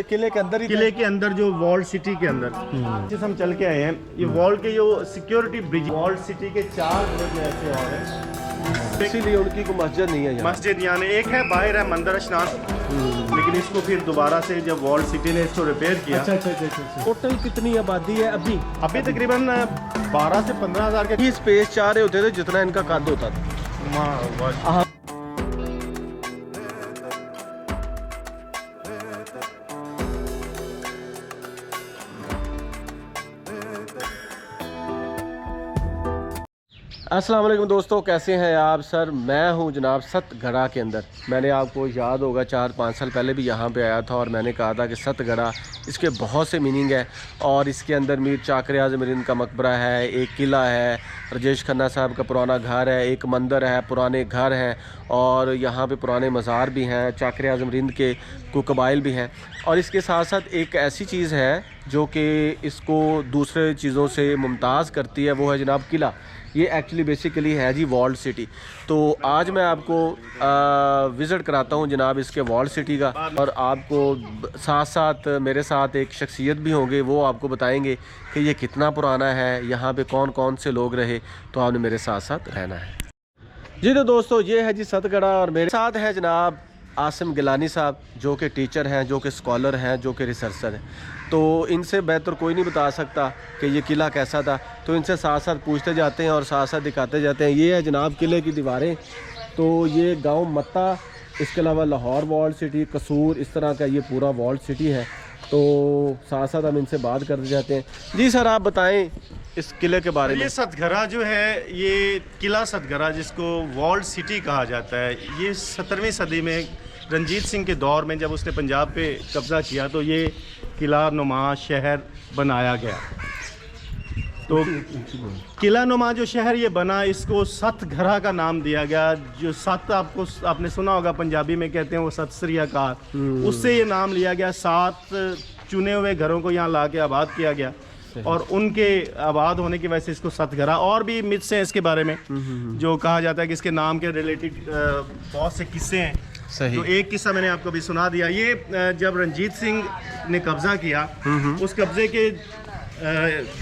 किले के अंदर ही किले के अंदर जो वॉल्ड सिटी के अंदर जिस हम चल के आए हैं, ये वॉल के जो सिक्योरिटी ब्रिज वॉल्ड सिटी के 4 ब्रिज ऐसे और हैं, इसीलिए उनकी कोई मस्जिद नहीं है यहाँ। मस्जिद यहाँ एक है, बाहर है मंदिर स्नान, लेकिन इसको फिर दोबारा से जब वॉल्ड सिटी ने इसको रिपेयर किया। अच्छा। टोटल कितनी आबादी है अभी तकरीबन 12 से 15 हज़ार ये स्पेस चाह रहे होते थे जितना इनका कद होता था। अस्सलाम वालेकुम दोस्तों, कैसे हैं आप सर। मैं हूं जनाब सतगढ़ा के अंदर। मैंने आपको याद होगा 4-5 साल पहले भी यहां पे आया था और मैंने कहा था कि सतगढ़ा इसके बहुत से मीनिंग है और इसके अंदर मीर चाकर आज़म का मकबरा है, एक किला है, राजेश खन्ना साहब का पुराना घर है, एक मंदिर है, पुराने घर हैं और यहाँ पे पुराने मज़ार भी हैं, चाकर आज़म के को कबाइल भी हैं। और इसके साथ साथ एक ऐसी चीज़ है जो कि इसको दूसरे चीज़ों से मुमताज़ करती है, वो है जनाब किला। ये एक्चुअली बेसिकली है जी वॉल्ड सिटी। तो आज मैं आपको विज़िट कराता हूँ जनाब इसके वॉल्ड सिटी का, और आपको साथ साथ मेरे साथ एक शख्सियत भी होंगे, वो आपको बताएंगे कि ये कितना पुराना है, यहाँ पे कौन कौन से लोग रहे। तो आपने मेरे साथ साथ रहना है जी। तो दोस्तों ये है जी सतगढ़ा और मेरे साथ है जनाब आसिम गिलानी साहब, जो कि टीचर हैं, जो कि स्कॉलर हैं, जो कि रिसर्चर हैं। तो इनसे बेहतर कोई नहीं बता सकता कि ये किला कैसा था। तो इनसे साथ साथ पूछते जाते हैं और साथ साथ दिखाते जाते हैं। ये है जनाब किले की दीवारें। तो ये गांव मत्ता, इसके अलावा लाहौर वॉल्ड सिटी, कसूर, इस तरह का ये पूरा वॉल्ड सिटी है। तो साथ साथ हम इनसे बात करते जाते हैं। जी सर, आप बताएं इस किले के बारे में। ये सतगढ़ा जो है, ये किला सतगढ़ा जिसको वॉल्ड सिटी कहा जाता है, ये 17वीं सदी में रंजीत सिंह के दौर में जब उसने पंजाब पे कब्ज़ा किया तो ये किला नुमा शहर बनाया गया। तो किला नुमा जो शहर ये बना, इसको सतगढ़ा का नाम दिया गया। जो सत आपने सुना होगा पंजाबी में कहते हैं वो सत श्री अकाल, उससे ये नाम लिया गया। 7 चुने हुए घरों को यहाँ ला के आबाद किया गया और उनके आबाद होने की वजह से इसको सतगढ़ा। और भी मिथ्स हैं इसके बारे में, जो कहा जाता है कि इसके नाम के रिलेटेड बहुत से किस्से हैं। सही। तो एक किस्सा मैंने आपको भी सुना दिया। ये जब रंजीत सिंह ने कब्जा किया, उस कब्जे के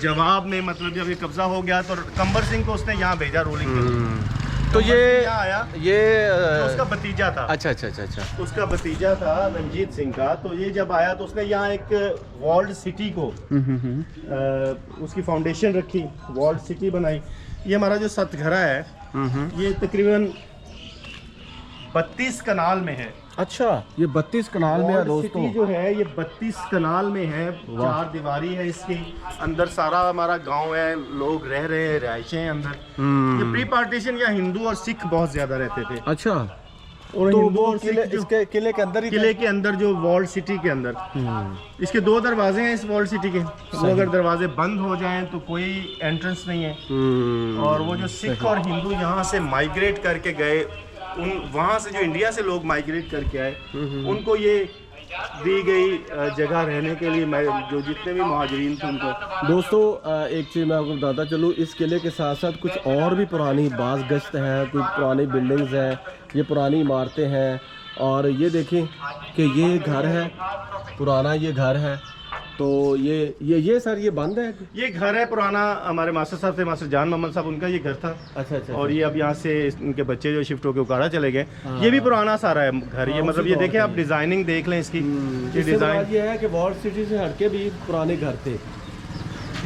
जवाब में, मतलब जब ये कब्जा हो गया तो कंबर सिंह को उसने यहाँ भेजा रूलिंग के लिए। तो ये आया, ये तो उसका भतीजा था। अच्छा। उसका भतीजा था रंजीत सिंह का। तो ये जब आया तो उसने यहाँ एक वॉल्ड सिटी को उसकी फाउंडेशन रखी, वॉल्ड सिटी बनाई। ये हमारा जो सतगढ़ा है, ये तकरीबन 32 कनाल में है। अच्छा, ये 32 कनाल में है दोस्तों। सिटी जो है ये 32 कनाल में है, 4 दीवारी है इसकी। अंदर सारा हमारा गांव है, लोग रह रहे हैं, रिहायशें हैं अंदर। ये प्री पार्टीशन या हिंदू और सिख बहुत ज्यादा रहते थे। अच्छा। और तो हिंदू और किले, सिख जो इसके किले के अंदर ही किले के अंदर जो वॉल्ड सिटी के अंदर, इसके 2 दरवाजे हैं इस वॉल्ड सिटी के। वो अगर दरवाजे बंद हो जाएं तो कोई एंट्रेंस नहीं है। और वो जो सिख और हिंदू यहाँ से माइग्रेट करके गए, वहाँ से जो इंडिया से लोग माइग्रेट करके आए, उनको ये दी गई जगह रहने के लिए, जो जितने भी मुहाजिरीन थे उनको। दोस्तों एक चीज़ मैं आपको बताता चलूँ, इस किले के साथ साथ कुछ और भी पुरानी बाज़ गश्त हैं, कुछ पुरानी बिल्डिंग्स हैं, ये पुरानी इमारतें हैं। और ये देखें कि ये घर है पुराना, ये घर है। तो ये सर ये बंद है। ये घर है पुराना, हमारे मास्टर साहब थे, मास्टर जान मोहम्मद साहब, उनका ये घर था। अच्छा। और ये अब यहाँ से उनके बच्चे जो शिफ्ट होकर उकाड़ा चले गए। ये भी पुराना सारा है घर। ये मतलब ये देखें आप, डिजाइनिंग देख लें इसकी। ये डिजाइन ये है कि वॉल्ड सिटी से हटके भी पुराने घर थे।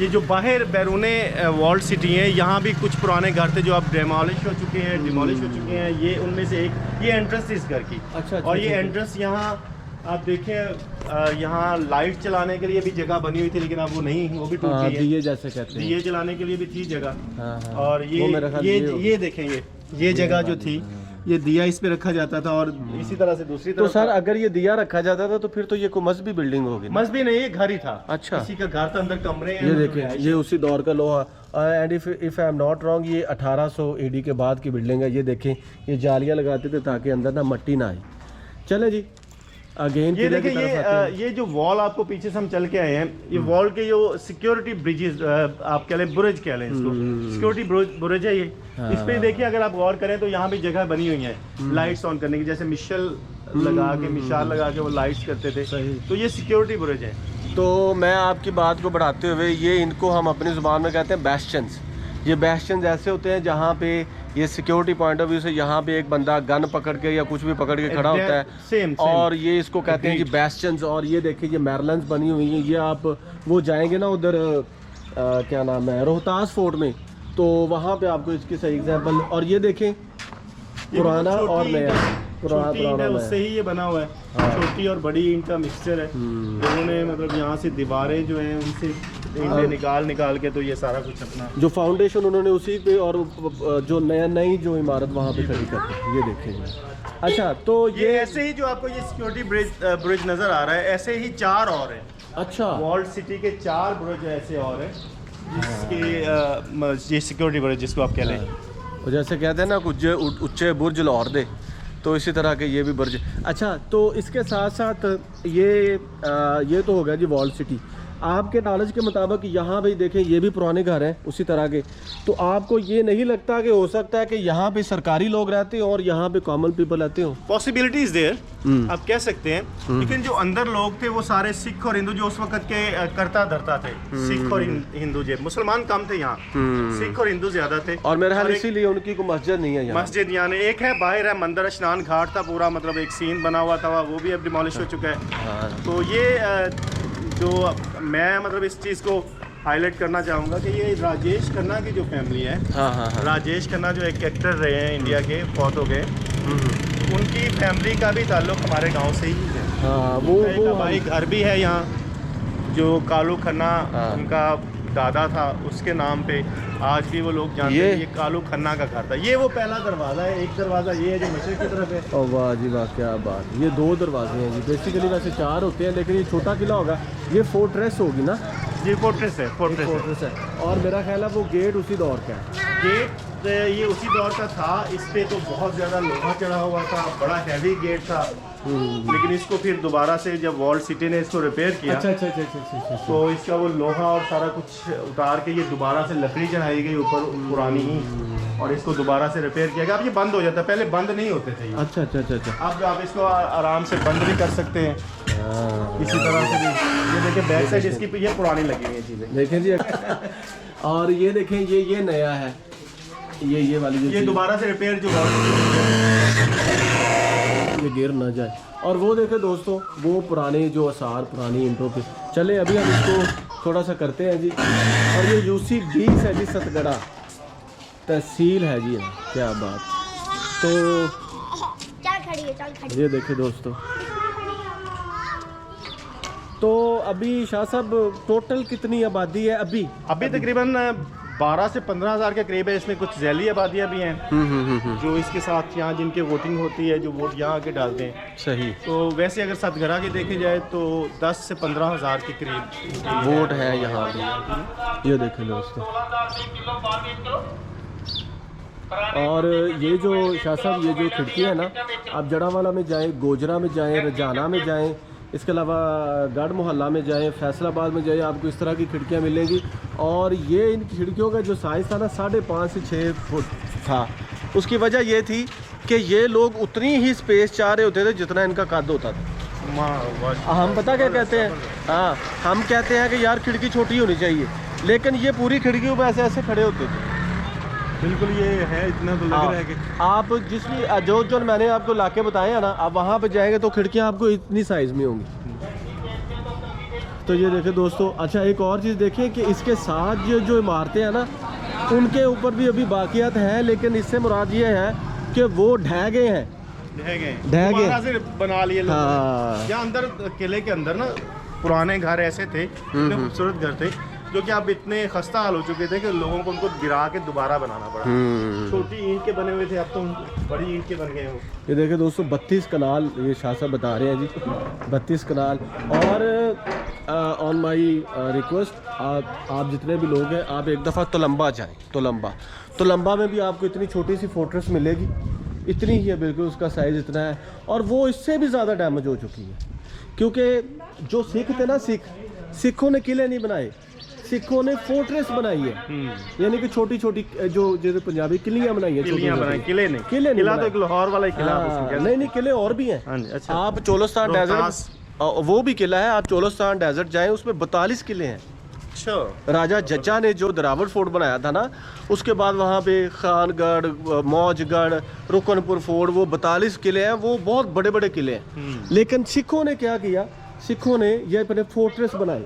ये जो बाहर बैरूने वॉल्ड सिटी है, यहाँ भी कुछ पुराने घर थे जो अब डिमोलिश हो चुके हैं, ये उनमें से एक, ये एंट्रेंस इस घर की। अच्छा। और ये एंट्रेंस यहाँ आप देखें, यहाँ लाइट चलाने के लिए भी जगह बनी हुई थी, लेकिन अब वो नहीं, वो भी टूट गई है। दिए जैसे कहते हैं, दिए जलाने के लिए भी थी जगह। हाँ। और ये देखें, ये जगह जो थी, ये दिया इस पे रखा जाता था। और इसी तरह से दूसरी तरफ। तो सर अगर ये दिया रखा जाता था तो फिर तो ये कोई मजहबी बिल्डिंग होगी। मस्जिद नहीं, ये घर ही था। अच्छा। किसी का घर था, अंदर कमरे हैं। ये देखें, ये उसी दौर का लोहा। And if I am not wrong, ये 1800 AD के बाद की बिल्डिंग है। ये देखें, ये जालियाँ लगाते थे ताकि अंदर ना मट्टी ना आए। चले जी अगेन ये देखिए, ये जो वॉल आपको पीछे से हम चल के आए हैं, ये वॉल के जो सिक्योरिटी ब्रिजेस, आप कह लें बुरुज कह लें इसको, सिक्योरिटी बुरुज है ये। इस पे देखिए, अगर आप गौर करें तो यहाँ भी जगह बनी हुई है लाइट्स ऑन करने की, जैसे मिशेल लगा के मिसाल लगा के वो लाइट्स करते थे। सही। तो ये सिक्योरिटी बुर्ज है। तो मैं आपकी बात को बढ़ाते हुए, ये इनको हम अपनी ज़ुबान में कहते हैं बैस्टन्स। ये बैस्टन्स ऐसे होते हैं जहाँ पे ये सिक्योरिटी पॉइंट ऑफ व्यू से यहाँ पे एक बंदा गन पकड़ के या कुछ भी पकड़ के खड़ा होता है। सेम और ये इसको कहते हैं जी बैस्टन्स। और ये देखिए ये मैरलन्स बनी हुई हैं। ये आप वो जाएंगे ना उधर क्या नाम है, रोहतास फोर्ट में, तो वहाँ पे आपको इसकी सही एग्जांपल। और ये देखें पुराना और नया, पुराना उससे ही ये बना हुआ है। हाँ। छोटी और बड़ी ईंट का मिक्सचर है। लोगों ने मतलब यहाँ से दीवारें जो हैं उनसे ईंटें निकाल के तो ये सारा कुछ अपना जो फाउंडेशन उन्होंने उसी पे, और जो नई जो इमारत वहाँ पे खड़ी करते हैं। ये देखिए। अच्छा, तो ये ऐसे ही जो आपको ये सिक्योरिटी ब्रिज नज़र आ रहा है, ऐसे ही 4 और हैं। अच्छा, वॉल्ड सिटी के 4 ब्रिज ऐसे और हैं जिसके ये सिक्योरिटी ब्रिज जिसको आप कह लें। तो जैसे कहते हैं ना कुछ उच्चे बुर्ज लाहौर दे, तो इसी तरह के ये भी बुर्ज। अच्छा, तो इसके साथ साथ ये तो होगा जी वॉल्ड सिटी। आपके नॉलेज के मुताबिक यहाँ भी देखें, ये भी पुराने घर हैं उसी तरह के। तो आपको ये नहीं लगता कि हो सकता है कि यहाँ पे सरकारी लोग रहते हो और यहाँ पे कॉमन पीपल रहते हो? पॉसिबिलिटीज देयर आप कह सकते हैं। लेकिन जो अंदर लोग थे वो सारे सिख और हिंदू जो उस वक्त के करता धरता थे। सिख और हिंदू जो मुसलमान कम थे यहाँ, सिख और हिंदू ज्यादा थे। और मेरे ख्याल इसीलिए उनकी कोई मस्जिद नहीं है यहाँ। मस्जिद यहाँ एक है, बाहर है मंदिर, स्नान घाट था पूरा, मतलब एक सीन बना हुआ था, वो भी अब डिमोलिश हो चुका है। तो ये जो मैं मतलब इस चीज़ को हाईलाइट करना चाहूँगा कि ये राजेश खन्ना की जो फैमिली है, राजेश खन्ना जो एक एक्टर रहे हैं इंडिया के, फौत हो गए, उनकी फैमिली का भी ताल्लुक हमारे गांव से ही है। वो भाई घर भी है यहाँ, जो कालू खन्ना उनका दादा था, उसके नाम पे आज भी वो लोग जानते हैं ये कालू खन्ना का घर था। ये वो पहला दरवाज़ा है, एक दरवाज़ा ये है जो मशरक़ की तरफ है। ओ वाह जी वाह, क्या बात। ये 2 दरवाजे हैं जी, बेसिकली वैसे 4 होते हैं, लेकिन ये छोटा किला होगा। ये फोर्ट्रेस होगी ना? ये फोर्ट्रेस है, फोर्ट्रेस है। और मेरा ख्याल है वो गेट उसी दौर का है। गेट ये उसी दौर का था। इस पे तो बहुत ज़्यादा लोहा चढ़ा हुआ था, बड़ा हैवी गेट था। लेकिन इसको फिर दोबारा से जब वॉल्ड सिटी ने इसको रिपेयर किया, अच्छा, तो इसका वो लोहा और सारा कुछ उतार के ये दोबारा से लकड़ी चढ़ाई गई ऊपर पुरानी ही, और इसको दोबारा से रिपेयर किया गया। अब ये बंद हो जाता है, पहले बंद नहीं होते थे। अच्छा। अब आप इसको आराम से बंद भी कर सकते हैं इसी तरह से भी। ये देखिए बैक साइड इसकी ये पुरानी लगी हुई है चीज़ें, देखें जी। और ये देखें, ये नया है, ये वाली जो ये दोबारा से रिपेयर जो ये गिर ना जाए। और वो देखें दोस्तों, वो पुराने जो आसार पुरानी ईंटों पे। चले अभी हम इसको थोड़ा सा करते हैं जी। और ये यूसी 20 है जी, सतगड़ा तहसील है जी। क्या बात। तो ये देखें दोस्तों, तो अभी शाह साहब टोटल कितनी आबादी है अभी? तकरीबन 12 से 15 हज़ार के करीब है। इसमें कुछ झैली आबादियाँ भी हैं जो इसके साथ यहाँ जिनके वोटिंग होती है, जो वोट यहाँ आके डालते हैं। सही। तो वैसे अगर सतगरा के देखे जाए तो 10 से 15 हज़ार के करीब वोट है यहाँ पे। ये देखें दोस्तों। और ये जो शाह साहब, ये जो खिड़की है ना, आप जड़ावाला में जाएं, गोजरा में जाएं, रजाना में जाएं, इसके अलावा गढ़ मोहल्ला में जाएं, फैसलाबाद में जाएं, आपको इस तरह की खिड़कियां मिलेंगी। और ये इन खिड़कियों का जो साइज़ था ना, 5.5 से 6 फुट था। उसकी वजह ये थी कि ये लोग उतनी ही स्पेस चाह रहे होते थे जितना इनका कद होता था। हम पता क्या कहते हैं? हाँ, हम कहते हैं कि यार खिड़की छोटी होनी चाहिए, लेकिन ये पूरी खिड़कियों पर ऐसे खड़े होते थे। बिल्कुल ये है, इतना तो लग रहा है कि आप जिस भी जो मैंने आपको इलाके बताए हैं ना, आप वहाँ पे जाएंगे तो खिड़कियाँ आपको इतनी साइज़ में होंगी। तो ये देखें दोस्तों। अच्छा, एक और चीज़ देखें कि इसके साथ जो इमारतें हैं ना, उनके ऊपर भी अभी बाकियात हैं, लेकिन इससे मुराद ये है कि वो ढह गए हैं, ढह गए बना लिए लोगों ने। यहाँ अंदर किले के अंदर ना पुराने घर ऐसे थे, इतने खूबसूरत घर थे, जो कि आप इतने खस्ता हाल हो चुके थे कि लोगों को उनको गिरा के दोबारा बनाना पड़ा। छोटी ईंट के बने हुए थे, अब तो बड़ी ईंट के बन गए हो। ये देखें दोस्तों, 32 कनाल ये शाह साहब बता रहे हैं जी, 32 कनाल। और ऑन माई रिक्वेस्ट, आप जितने भी लोग हैं, आप एक दफ़ा तोलंबा जाएं। तोलंबा में भी आपको इतनी छोटी सी फोर्ट्रेस मिलेगी, इतनी ही है बिल्कुल, उसका साइज़ इतना है। और वो इससे भी ज़्यादा डैमेज हो चुकी है, क्योंकि जो सिख थे ना, सिखों ने किले नहीं बनाए, सिखों ने फोर्ट्रेस बनाई है, यानी कि छोटी छोटी जो जैसे पंजाबी किलियां बनाई है, किलियां बनाई, किले नहीं, किले नहीं किला तो बनाए। एक लाहौर वाला ही किला आप उसको हाँ, कह नहीं नहीं किले और भी हैं। हाँ जी, अच्छा। आप चोलोस्तान रोहतास। डेजर्ट, वो भी किला है, आप चोलोस्तान डेजर्ट जाएं, उसमें 42 किले हैं। अच्छा, राजा जज्जा ने जो दरावड़ फोर्ट बनाया था ना, उसके बाद वहाँ पे खानगढ़, मौजगढ़, रुकनपुर फोर्ट, वो 42 किले हैं, वो बहुत बड़े बड़े किले हैं। लेकिन सिखों ने क्या किया, सिखों ने ये अपने फोर्ट्रेस बनाए।